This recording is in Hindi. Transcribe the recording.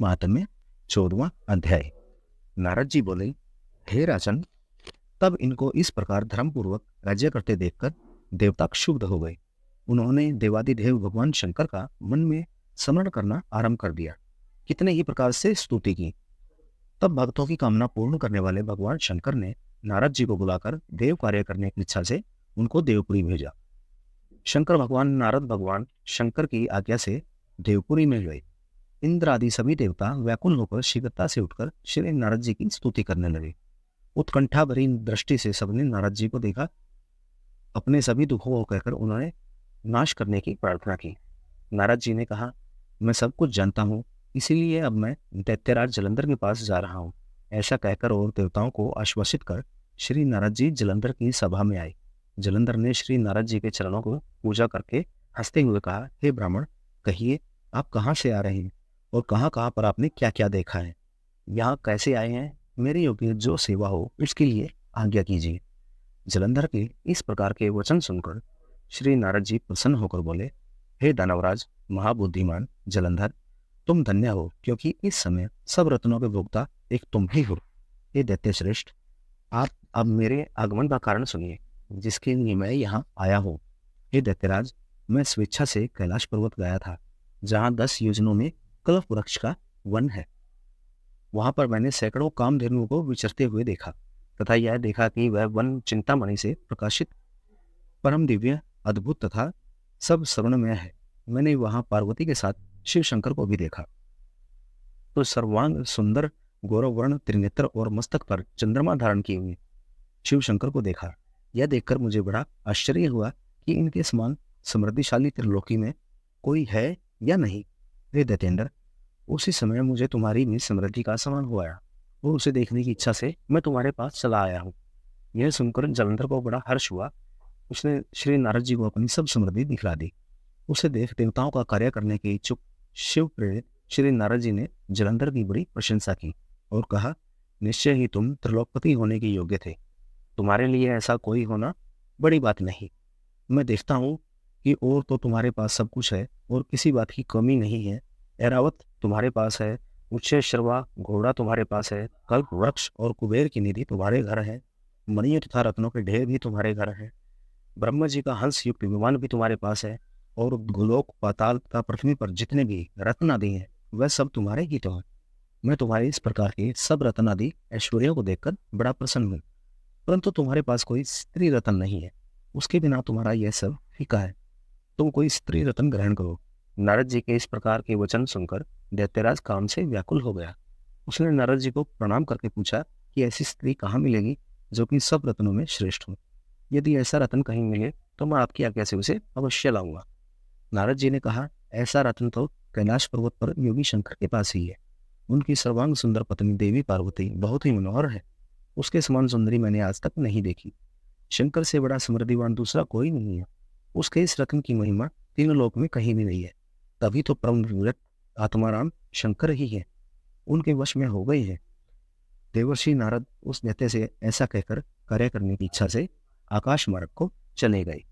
महात्म्य 14वां अध्याय। नारद जी बोले, हे राजन, तब इनको इस प्रकार धर्मपूर्वक राज्य करते देखकर देवता क्षुब्ध हो गए। उन्होंने देवादिदेव भगवान शंकर का मन में स्मरण करना आरंभ कर दिया। कितने ही प्रकार से स्तुति की। तब भक्तों की कामना पूर्ण करने वाले भगवान शंकर ने नारद जी को बुलाकर देव कार्य करने की इच्छा से उनको देवपुरी भेजा। शंकर भगवान नारद भगवान शंकर की आज्ञा से देवपुरी में गए। इंद्र आदि सभी देवता व्याकुल होकर शीघ्रता से उठकर श्री नारद जी की स्तुति करने लगे। उत्कंठा भरी दृष्टि से सबने नारद जी को देखा। अपने सभी दुखों को कहकर उन्होंने नाश करने की प्रार्थना की। नारद जी ने कहा, मैं सब कुछ जानता हूँ, इसीलिए अब मैं दैत्यराज जलंधर के पास जा रहा हूँ। ऐसा कहकर और देवताओं को आश्वासित कर श्री नारद जी जलंधर की सभा में आए। जलंधर ने श्री नारद जी के चरणों को पूजा करके हंसते हुए कहा, हे ब्राह्मण, कहिए आप कहाँ से आ रहे हैं और कहाँ कहाँ पर आपने क्या क्या देखा है, यहाँ कैसे आए हैं, मेरे योग्य जो सेवा हो उसके लिए आज्ञा कीजिए। जलंधर के इस प्रकार के वचन सुनकर श्री नारद जी प्रसन्न होकर बोले, हे दानवराज महाबुद्धिमान जलंधर, तुम धन्य हो, क्योंकि इस समय सब रत्नों के भोक्ता एक तुम ही हो। हे दैत्य श्रेष्ठ, आप अब मेरे आगमन का कारण सुनिए, जिसके लिए मैं यहाँ आया हूँ। हे दैत्यराज, मैं स्वेच्छा से कैलाश पर्वत गया था, जहाँ 10 योजनों में कल्प वृक्ष का वन है। वहां पर मैंने सैकड़ों कामधेनुओं को विचरते हुए देखा तथा यह देखा कि वह वन चिंतामणि से प्रकाशित परम दिव्य अद्भुत तथा सब श्रवणमय है। मैंने वहां पार्वती के साथ शिव शंकर को भी देखा। तो सर्वांग सुंदर गौरव वर्ण त्रिनेत्र और मस्तक पर चंद्रमा धारण किए हुए शिव शंकर को देखा। यह देखकर मुझे बड़ा आश्चर्य हुआ कि इनके समान समृद्धिशाली त्रिलोकी में कोई है या नहीं। हे दैत्येंद्र, उसी समय मुझे तुम्हारी भी समृद्धि का समान हुआ और उसे देखने की इच्छा से मैं तुम्हारे पास चला आया हूँ। यह सुनकर जलंधर को बड़ा हर्ष हुआ। उसने श्री नारद जी को अपनी सब समृद्धि दिखला दी। उसे देख देवताओं का कार्य करने के इच्छुक शिव प्रेरित श्री नारद जी ने जलंधर की बड़ी प्रशंसा की और कहा, निश्चय ही तुम त्रिलोकपति होने के योग्य थे। तुम्हारे लिए ऐसा कोई होना बड़ी बात नहीं। मैं देखता हूँ कि और तो तुम्हारे पास सब कुछ है और किसी बात की कमी नहीं है। ऐरावत तुम्हारे पास है, उच्च श्रवा घोड़ा तुम्हारे पास है, कल्प वृक्ष और कुबेर की निधि तुम्हारे घर है, मणियों तथा रत्नों के ढेर भी तुम्हारे घर है, ब्रह्म जी का हंस युक्त विमान भी तुम्हारे पास है, और गोलोक पाताल तथा पृथ्वी पर जितने भी रत्न आदि हैं वह सब तुम्हारे ही तो है। मैं तुम्हारे इस प्रकार के सब रत्न आदि ऐश्वर्यों को देखकर बड़ा प्रसन्न हूँ, परंतु तुम्हारे पास कोई स्त्री रत्न नहीं है। उसके बिना तुम्हारा यह सब फीका है। तुम कोई स्त्री रत्न ग्रहण करो। नारद जी के इस प्रकार के वचन सुनकर दैत्यराज काम से व्याकुल हो गया। उसने नारद जी को प्रणाम करके पूछा कि ऐसी स्त्री कहाँ मिलेगी जो कि सब रत्नों में श्रेष्ठ हो। यदि ऐसा रत्न कहीं मिले तो मैं आपकी आज्ञा से उसे अवश्य लाऊंगा। नारद जी ने कहा, ऐसा रत्न तो कैलाश पर्वत पर योगी शंकर के पास ही है। उनकी सर्वांग सुंदर पत्नी देवी पार्वती बहुत ही मनोहर है। उसके समान सुंदरी मैंने आज तक नहीं देखी। शंकर से बड़ा समृद्धिवान दूसरा कोई नहीं है। उसके इस रत्न की महिमा तीनों लोक में कहीं भी नहीं है। तभी तो परम निवृत्त आत्माराम शंकर ही है, उनके वश में हो गए हैं। देवर्षि नारद उस दैत्य से ऐसा कहकर कार्य करने की इच्छा से आकाश मार्ग को चले गए।